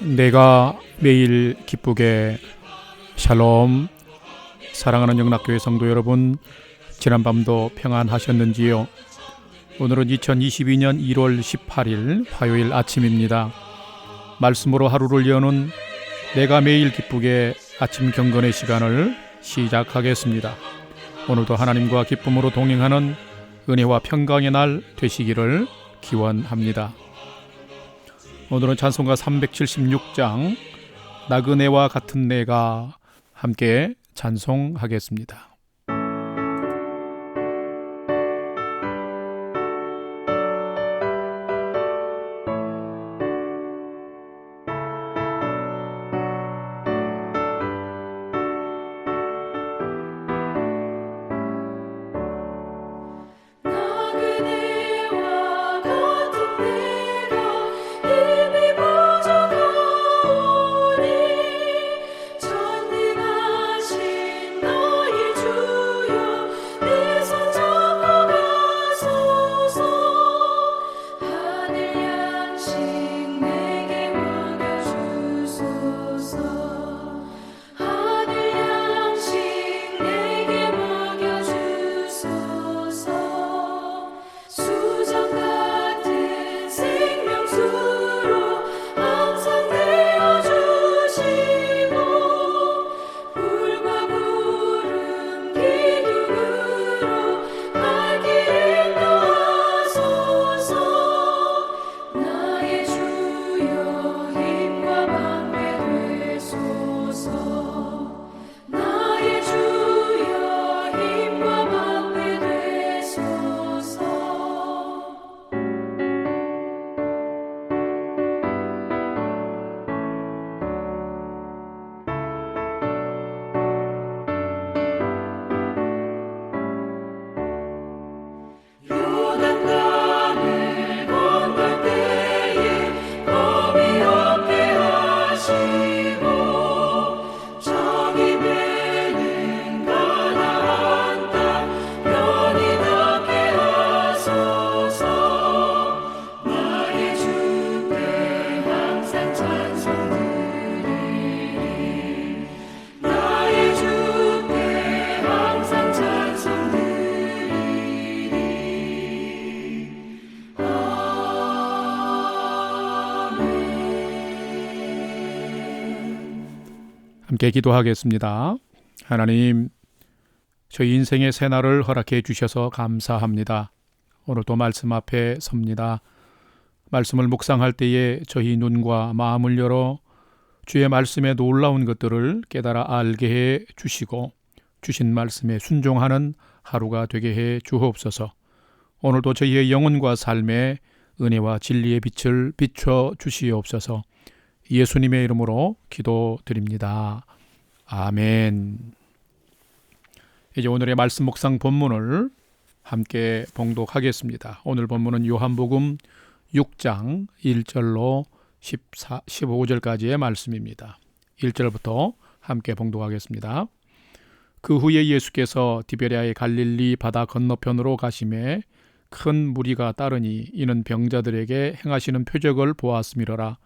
내가 매일 기쁘게. 샬롬. 사랑하는 영락교회 성도 여러분, 지난밤도 평안하셨는지요? 오늘은 2022년 1월 18일 화요일 아침입니다. 말씀으로 하루를 여는 내가 매일 기쁘게 아침 경건의 시간을 시작하겠습니다. 오늘도 하나님과 기쁨으로 동행하는 은혜와 평강의 날 되시기를 기원합니다. 오늘은 찬송가 376장 나그네와 같은 내가 함께 찬송하겠습니다. 함께 기도하겠습니다. 하나님, 저희 인생의 새날을 허락해 주셔서 감사합니다. 오늘도 말씀 앞에 섭니다. 말씀을 묵상할 때에 저희 눈과 마음을 열어 주의 말씀에 놀라운 것들을 깨달아 알게 해 주시고 주신 말씀에 순종하는 하루가 되게 해 주옵소서. 오늘도 저희의 영혼과 삶에 은혜와 진리의 빛을 비춰 주시옵소서. 예수님의 이름으로 기도드립니다. 아멘. 이제 오늘의 말씀 묵상 본문을 함께 봉독하겠습니다. 오늘 본문은 요한복음 6장 1절로 15절까지의 말씀입니다. 1절부터 함께 봉독하겠습니다. 그 후에 예수께서 디베랴의 갈릴리 바다 건너편으로 가시매 큰 무리가 따르니 이는 병자들에게 행하시는 표적을 보았음이로라.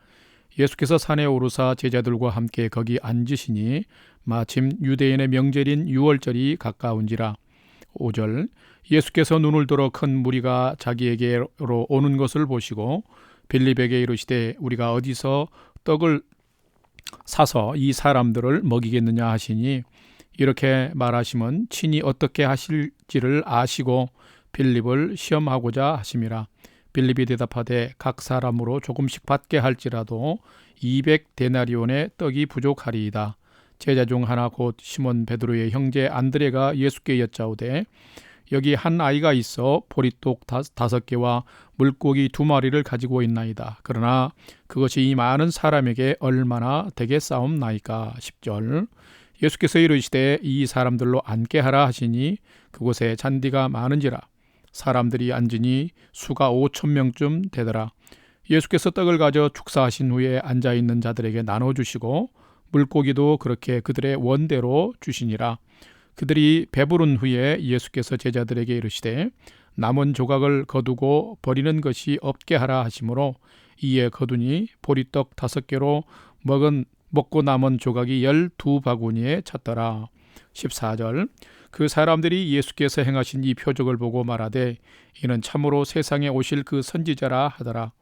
예수께서 산에 오르사 제자들과 함께 거기 앉으시니 마침 유대인의 명절인 유월절이 가까운지라. 5절. 예수께서 눈을 들어 큰 무리가 자기에게로 오는 것을 보시고 빌립에게 이르시되 우리가 어디서 떡을 사서 이 사람들을 먹이겠느냐 하시니 이렇게 말하시면 친히 어떻게 하실지를 아시고 빌립을 시험하고자 하심이라. 빌립이 대답하되 각 사람으로 조금씩 받게 할지라도 200데나리온의 떡이 부족하리이다. 제자 중 하나 곧 시몬 베드로의 형제 안드레가 예수께 여짜오되 여기 한 아이가 있어 보리떡 5개와 물고기 2마리를 가지고 있나이다. 그러나 그것이 이 많은 사람에게 얼마나 되겠사옵나이까. 10절. 예수께서 이르시되 이 사람들로 앉게 하라 하시니 그곳에 잔디가 많은지라. 사람들이 앉으니 수가 5,000명쯤 되더라. 예수께서 떡을 가져 축사하신 후에 앉아있는 자들에게 나눠주시고 물고기도 그렇게 그들의 원대로 주시니라. 그들이 배부른 후에 예수께서 제자들에게 이르시되 남은 조각을 거두고 버리는 것이 없게 하라 하시므로 이에 거두니 보리떡 5개로 먹고 남은 조각이 12바구니에 찼더라. 14절 그 사람들이 예수께서 행하신 이 표적을 보고 말하되 이는 참으로 세상에 오실 그 선지자라 하더라.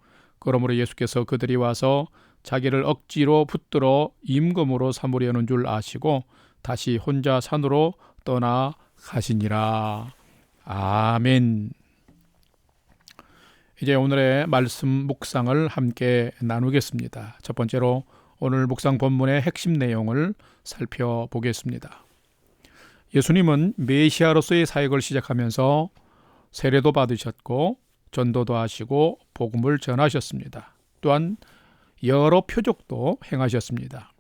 그러므로 예수께서 그들이 와서 자기를 억지로 붙들어 임금으로 삼으려는 줄 아시고 다시 혼자 산으로 떠나가시니라. 아멘. 이제 오늘의 말씀 묵상을 함께 나누겠습니다. 첫 번째로 오늘 묵상 본문의 핵심 내용을 살펴보겠습니다. 예수님은 메시아로서의 사역을 시작하면서 세례도 받으셨고 전도도 하시고 복음을 전하셨습니다. 또한 여러 표적도 행하셨습니다.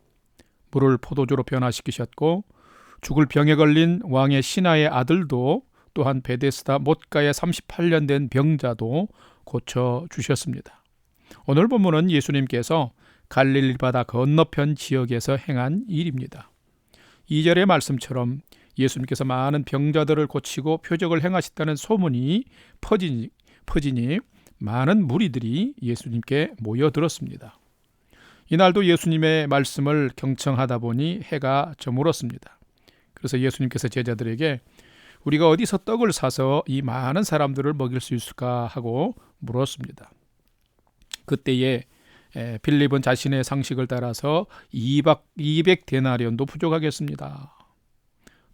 물을 포도주로 변화시키셨고 죽을 병에 걸린 왕의 신하의 아들도 또한 베데스다 못가에 38년 된 병자도 고쳐주셨습니다. 오늘 본문은 예수님께서 갈릴리 바다 건너편 지역에서 행한 일입니다. 2절의 말씀처럼 예수님께서 많은 병자들을 고치고 표적을 행하셨다는 소문이 퍼지니 많은 무리들이 예수님께 모여들었습니다. 이날도 예수님의 말씀을 경청하다 보니 해가 저물었습니다. 그래서 예수님께서 제자들에게 우리가 어디서 떡을 사서 이 많은 사람들을 먹일 수 있을까 하고 물었습니다. 그때에 빌립은 자신의 상식을 따라서 200데나리온도 부족하겠습니다.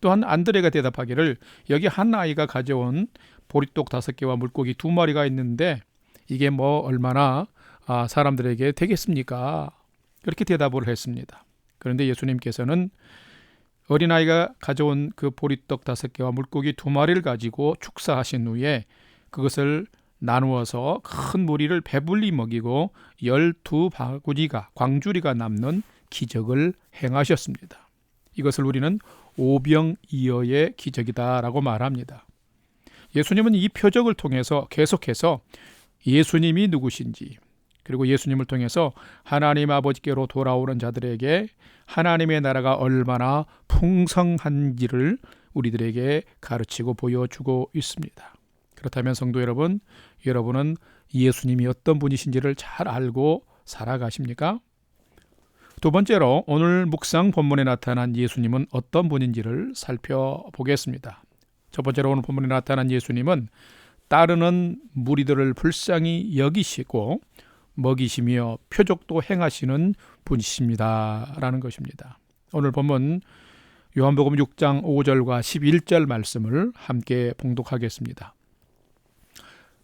또한 안드레가 대답하기를 여기 한 아이가 가져온 보리떡 5개와 물고기 2마리가 있는데 이게 뭐 얼마나 사람들에게 되겠습니까? 그렇게 대답을 했습니다. 그런데 예수님께서는 어린아이가 가져온 그 보리떡 5개와 물고기 2마리를 가지고 축사하신 후에 그것을 나누어서 큰 무리를 배불리 먹이고 12바구니가 광주리가 남는 기적을 행하셨습니다. 이것을 우리는 오병이어의 기적이다라고 말합니다. 예수님은 이 표적을 통해서 계속해서 예수님이 누구신지 그리고 예수님을 통해서 하나님 아버지께로 돌아오는 자들에게 하나님의 나라가 얼마나 풍성한지를 우리들에게 가르치고 보여주고 있습니다. 그렇다면 성도 여러분, 여러분은 예수님이 어떤 분이신지를 잘 알고 살아가십니까? 두 번째로 오늘 묵상 본문에 나타난 예수님은 어떤 분인지를 살펴보겠습니다. 첫 번째로 오늘 본문에 나타난 예수님은 따르는 무리들을 불쌍히 여기시고 먹이시며 표적도 행하시는 분이십니다 라는 것입니다. 오늘 본문 요한복음 6장 5절과 11절 말씀을 함께 봉독하겠습니다.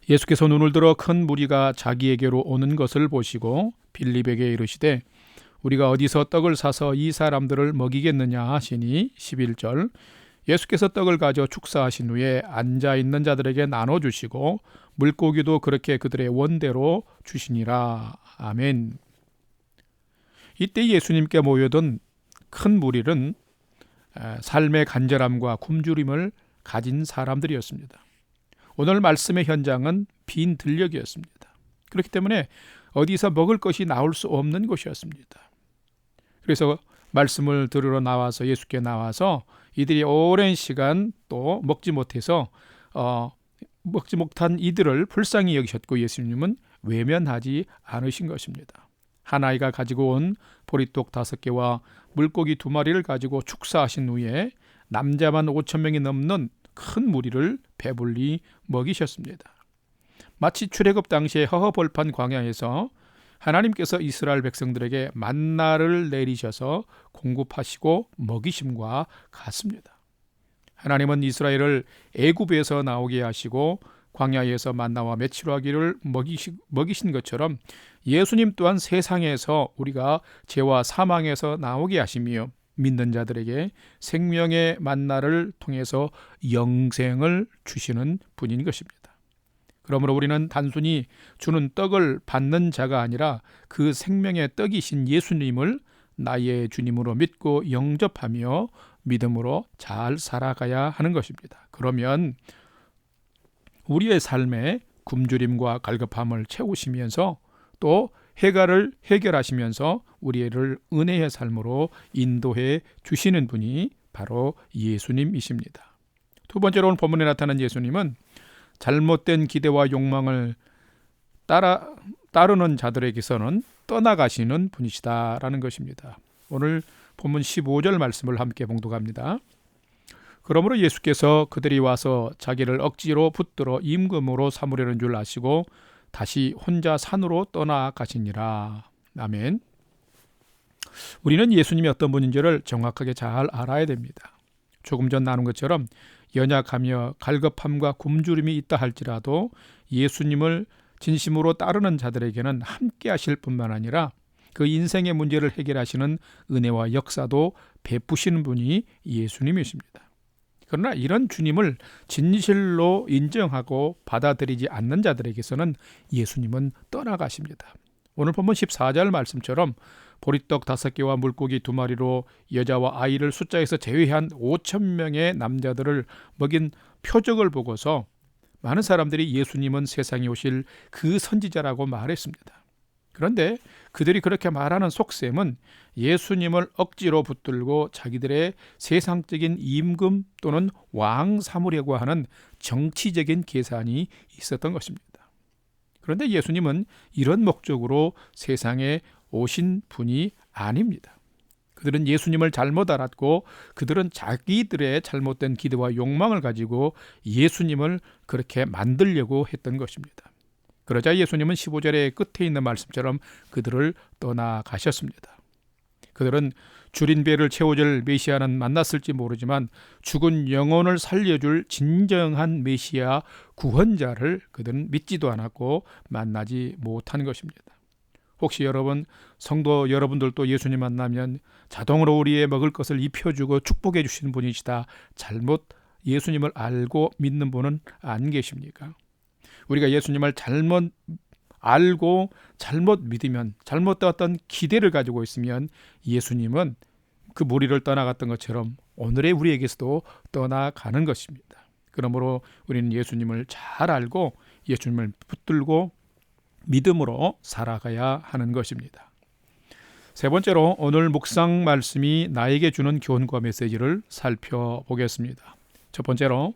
예수께서 눈을 들어 큰 무리가 자기에게로 오는 것을 보시고 빌립에게 이르시되 우리가 어디서 떡을 사서 이 사람들을 먹이겠느냐 하시니 11절 예수께서 떡을 가져 축사하신 후에 앉아있는 자들에게 나눠주시고 물고기도 그렇게 그들의 원대로 주시니라. 아멘. 이때 예수님께 모여든 큰 무리는 삶의 간절함과 굶주림을 가진 사람들이었습니다. 오늘 말씀의 현장은 빈 들녘이었습니다. 그렇기 때문에 어디서 먹을 것이 나올 수 없는 곳이었습니다. 그래서 말씀을 들으러 나와서 예수께 나와서 이들이 오랜 시간 또 먹지 못해서 먹지 못한 이들을 불쌍히 여기셨고 예수님은 외면하지 않으신 것입니다. 한 아이가 가지고 온 보리떡 5개와 물고기 2마리를 가지고 축사하신 후에 남자만 5,000명이 넘는 큰 무리를 배불리 먹이셨습니다. 마치 출애굽 당시에 허허벌판 광야에서 하나님께서 이스라엘 백성들에게 만나를 내리셔서 공급하시고 먹이심과 같습니다. 하나님은 이스라엘을 애굽에서 나오게 하시고 광야에서 만나와 메추라기를 먹이신 것처럼 예수님 또한 세상에서 우리가 죄와 사망에서 나오게 하시며 믿는 자들에게 생명의 만나를 통해서 영생을 주시는 분인 것입니다. 그러므로 우리는 단순히 주는 떡을 받는 자가 아니라 그 생명의 떡이신 예수님을 나의 주님으로 믿고 영접하며 믿음으로 잘 살아가야 하는 것입니다. 그러면 우리의 삶에 굶주림과 갈급함을 채우시면서 또 해가를 해결하시면서 우리를 은혜의 삶으로 인도해 주시는 분이 바로 예수님이십니다. 두 번째로 오늘 본문에 나타난 예수님은 잘못된 기대와 욕망을 따르는 자들에게서는 떠나가시는 분이시다라는 것입니다. 오늘 본문 15절 말씀을 함께 봉독합니다. 그러므로 예수께서 그들이 와서 자기를 억지로 붙들어 임금으로 삼으려는 줄 아시고 다시 혼자 산으로 떠나가시니라. 아멘. 우리는 예수님이 어떤 분인지를 정확하게 잘 알아야 됩니다. 조금 전 나눈 것처럼 연약하며 갈급함과 굶주림이 있다 할지라도 예수님을 진심으로 따르는 자들에게는 함께 하실 뿐만 아니라 그 인생의 문제를 해결하시는 은혜와 역사도 베푸시는 분이 예수님이십니다. 그러나 이런 주님을 진실로 인정하고 받아들이지 않는 자들에게서는 예수님은 떠나가십니다. 오늘 본문 14절 말씀처럼 보리떡 5개와 물고기 2마리로 여자와 아이를 숫자에서 제외한 5,000명의 남자들을 먹인 표적을 보고서 많은 사람들이 예수님은 세상에 오실 그 선지자라고 말했습니다. 그런데 그들이 그렇게 말하는 속셈은 예수님을 억지로 붙들고 자기들의 세상적인 임금 또는 왕 삼으려고 하는 정치적인 계산이 있었던 것입니다. 그런데 예수님은 이런 목적으로 세상에 오신 분이 아닙니다. 그들은 예수님을 잘못 알았고 그들은 자기들의 잘못된 기대와 욕망을 가지고 예수님을 그렇게 만들려고 했던 것입니다. 그러자 예수님은 15절의 끝에 있는 말씀처럼 그들을 떠나가셨습니다. 그들은 줄인 배를 채워줄 메시아는 만났을지 모르지만 죽은 영혼을 살려줄 진정한 메시아 구원자를 그들은 믿지도 않았고 만나지 못한 것입니다. 혹시 여러분, 성도 여러분들도 예수님 만나면 자동으로 우리의 먹을 것을 입혀주고 축복해 주시는 분이시다, 잘못 예수님을 알고 믿는 분은 안 계십니까? 우리가 예수님을 잘못 알고 잘못 믿으면, 잘못된 어떤 기대를 가지고 있으면 예수님은 그 무리를 떠나갔던 것처럼 오늘의 우리에게서도 떠나가는 것입니다. 그러므로 우리는 예수님을 잘 알고 예수님을 붙들고 믿음으로 살아가야 하는 것입니다. 세 번째로 오늘 묵상 말씀이 나에게 주는 교훈과 메시지를 살펴보겠습니다. 첫 번째로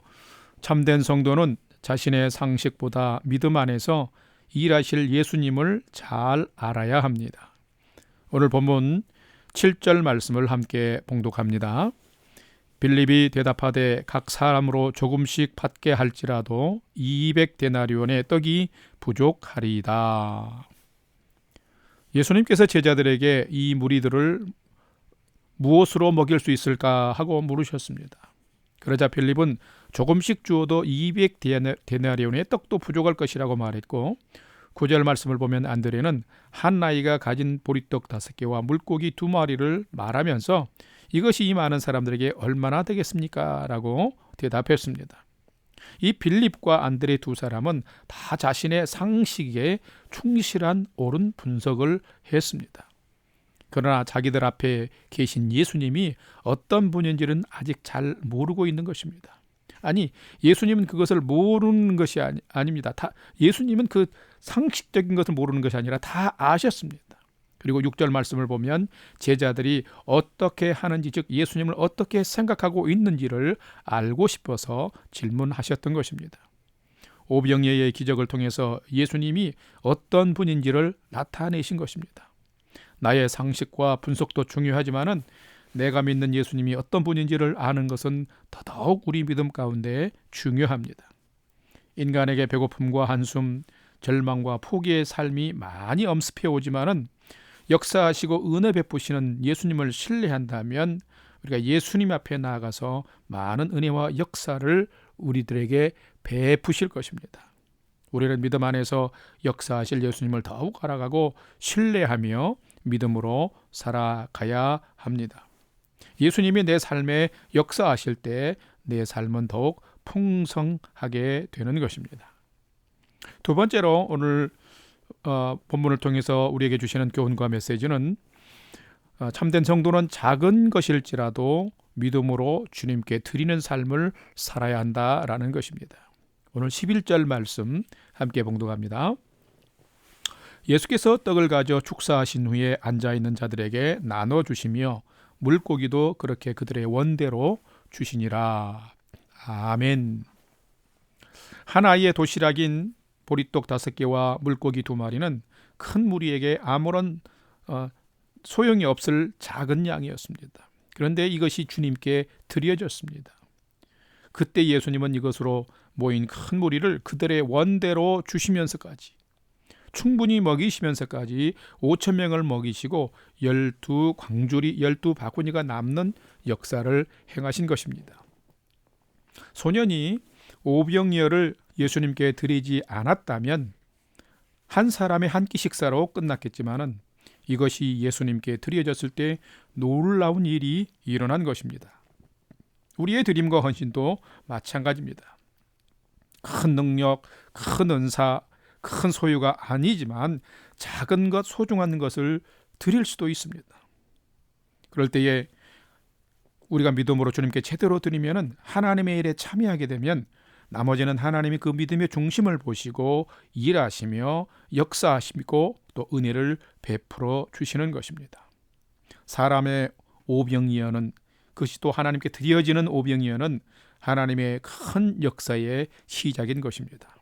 참된 성도는 자신의 상식보다 믿음 안에서 일하실 예수님을 잘 알아야 합니다. 오늘 본문 7절 말씀을 함께 봉독합니다. 빌립이 대답하되 각 사람으로 조금씩 받게 할지라도 200데나리온의 떡이 부족하리이다. 예수님께서 제자들에게 이 무리들을 무엇으로 먹일 수 있을까 하고 물으셨습니다. 그러자 빌립은 조금씩 주어도 200데나리온의 떡도 부족할 것이라고 말했고 9절 말씀을 보면 안드레는 한 아이가 가진 보리떡 5개와 물고기 2마리를 말하면서 이것이 이 많은 사람들에게 얼마나 되겠습니까? 라고 대답했습니다. 이 빌립과 안드레 두 사람은 다 자신의 상식에 충실한 옳은 분석을 했습니다. 그러나 자기들 앞에 계신 예수님이 어떤 분인지는 아직 잘 모르고 있는 것입니다. 아니, 예수님은 그것을 모르는 것이 아닙니다. 예수님은 그 상식적인 것을 모르는 것이 아니라 다 아셨습니다. 그리고 6절 말씀을 보면 제자들이 어떻게 하는지, 즉 예수님을 어떻게 생각하고 있는지를 알고 싶어서 질문하셨던 것입니다. 오병이어의 기적을 통해서 예수님이 어떤 분인지를 나타내신 것입니다. 나의 상식과 분석도 중요하지만은 내가 믿는 예수님이 어떤 분인지를 아는 것은 더더욱 우리 믿음 가운데 중요합니다. 인간에게 배고픔과 한숨, 절망과 포기의 삶이 많이 엄습해 오지만은 역사하시고 은혜 베푸시는 예수님을 신뢰한다면 우리가 예수님 앞에 나아가서 많은 은혜와 역사를 우리들에게 베푸실 것입니다. 우리는 믿음 안에서 역사하실 예수님을 더욱 알아가고 신뢰하며 믿음으로 살아가야 합니다. 예수님이 내 삶에 역사하실 때 내 삶은 더욱 풍성하게 되는 것입니다. 두 번째로 오늘 본문을 통해서 우리에게 주시는 교훈과 메시지는 참된 성도는 작은 것일지라도 믿음으로 주님께 드리는 삶을 살아야 한다라는 것입니다. 오늘 11절 말씀 함께 봉독합니다. 예수께서 떡을 가져 축사하신 후에 앉아있는 자들에게 나눠주시며 물고기도 그렇게 그들의 원대로 주시니라. 아멘. 한 아이의 도시락인 보리떡 5개와 물고기 2마리는 큰 무리에게 아무런 소용이 없을 작은 양이었습니다. 그런데 이것이 주님께 드려졌습니다. 그때 예수님은 이것으로 모인 큰 무리를 그들의 원대로 주시면서까지, 충분히 먹이시면서까지 5,000명을 먹이시고 12광주리 12바구니가 남는 역사를 행하신 것입니다. 소년이 오병이어를 예수님께 드리지 않았다면 한 사람의 한 끼 식사로 끝났겠지만은 이것이 예수님께 드려졌을 때 놀라운 일이 일어난 것입니다. 우리의 드림과 헌신도 마찬가지입니다. 큰 능력, 큰 은사, 큰 소유가 아니지만 작은 것, 소중한 것을 드릴 수도 있습니다. 그럴 때에 우리가 믿음으로 주님께 제대로 드리면은 하나님의 일에 참여하게 되면 나머지는 하나님이 그 믿음의 중심을 보시고 일하시며 역사하시고 또 은혜를 베풀어 주시는 것입니다. 사람의 오병이어는, 그것이 또 하나님께 드려지는 오병이어는 하나님의 큰 역사의 시작인 것입니다.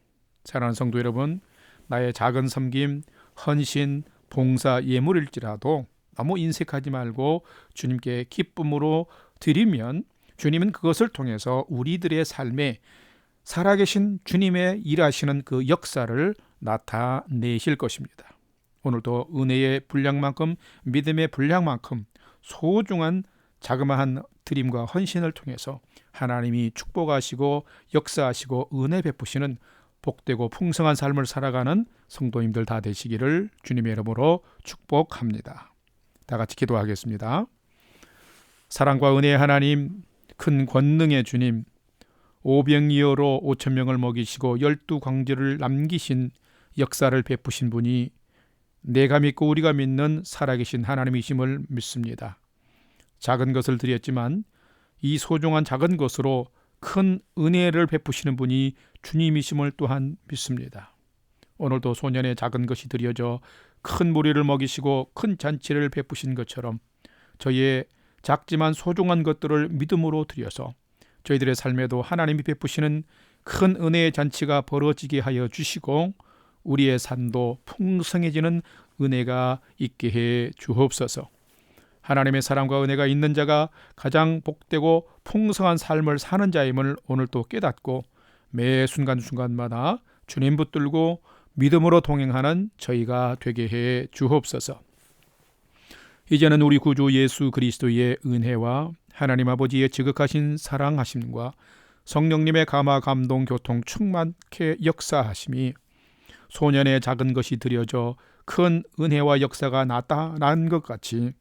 사랑하는 성도 여러분, 나의 작은 섬김, 헌신, 봉사, 예물일지라도 너무 인색하지 말고 주님께 기쁨으로 드리면 주님은 그것을 통해서 우리들의 삶에 살아계신 주님의 일하시는 그 역사를 나타내실 것입니다. 오늘도 은혜의 분량만큼, 믿음의 분량만큼 소중한 자그마한 드림과 헌신을 통해서 하나님이 축복하시고 역사하시고 은혜 베푸시는 복되고 풍성한 삶을 살아가는 성도님들 다 되시기를 주님의 이름으로 축복합니다. 다 같이 기도하겠습니다. 사랑과 은혜의 하나님, 큰 권능의 주님, 오병이어로 5,000명을 먹이시고 12광주를 남기신 역사를 베푸신 분이 내가 믿고 우리가 믿는 살아계신 하나님이심을 믿습니다. 작은 것을 드렸지만 이 소중한 작은 것으로 큰 은혜를 베푸시는 분이 주님이심을 또한 믿습니다. 오늘도 소년의 작은 것이 드려져 큰 무리를 먹이시고 큰 잔치를 베푸신 것처럼 저희의 작지만 소중한 것들을 믿음으로 드려서 저희들의 삶에도 하나님이 베푸시는 큰 은혜의 잔치가 벌어지게 하여 주시고 우리의 삶도 풍성해지는 은혜가 있게 해 주옵소서. 하나님의 사랑과 은혜가 있는 자가 가장 복되고 풍성한 삶을 사는 자임을 오늘도 깨닫고 매 순간순간마다 주님 붙들고 믿음으로 동행하는 저희가 되게 해 주옵소서. 이제는 우리 구주 예수 그리스도의 은혜와 하나님 아버지의 지극하신 사랑하심과 성령님의 감화 감동 교통 충만케 역사하심이 소년의 작은 것이 드려져 큰 은혜와 역사가 나타난 것 같이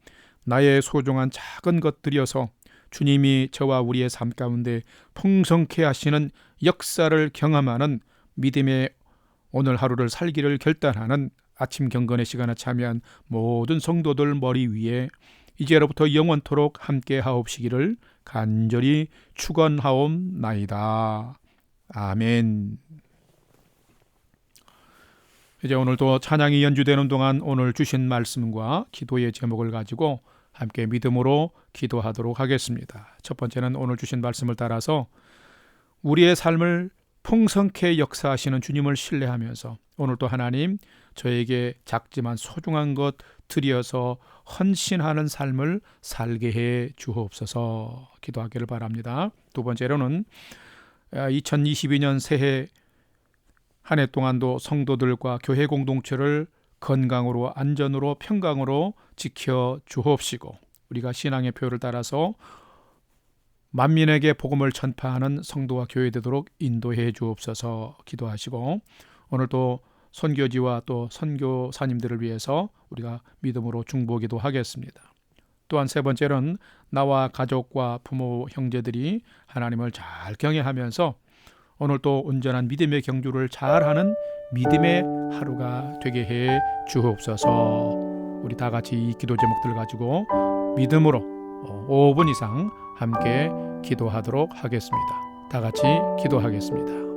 나의 소중한 작은 것 드려서 주님이 저와 우리의 삶 가운데 풍성케 하시는 역사를 경험하는 믿음의 오늘 하루를 살기를 결단하는 아침 경건의 시간에 참여한 모든 성도들 머리 위에 이제로부터 영원토록 함께 하옵시기를 간절히 축원하옵나이다. 아멘. 이제 오늘도 찬양이 연주되는 동안 오늘 주신 말씀과 기도의 제목을 가지고 함께 믿음으로 기도하도록 하겠습니다. 첫 번째는 오늘 주신 말씀을 따라서 우리의 삶을 풍성케 역사하시는 주님을 신뢰하면서 오늘도 하나님 저에게 작지만 소중한 것 드려서 헌신하는 삶을 살게 해 주옵소서 기도하기를 바랍니다. 두 번째로는 2022년 새해 한 해 동안도 성도들과 교회 공동체를 건강으로 안전으로 평강으로 지켜 주옵시고 우리가 신앙의 표를 따라서 만민에게 복음을 전파하는 성도와 교회 되도록 인도해 주옵소서 기도하시고 오늘도 선교지와 또 선교사님들을 위해서 우리가 믿음으로 중보기도 하겠습니다. 또한 세 번째는 나와 가족과 부모 형제들이 하나님을 잘 경외하면서 오늘도 온전한 믿음의 경주를 잘하는 믿음의 하루가 되게 해 주옵소서. 우리 다 같이 이 기도 제목들 가지고 믿음으로 5분 이상 함께 기도하도록 하겠습니다. 다 같이 기도하겠습니다.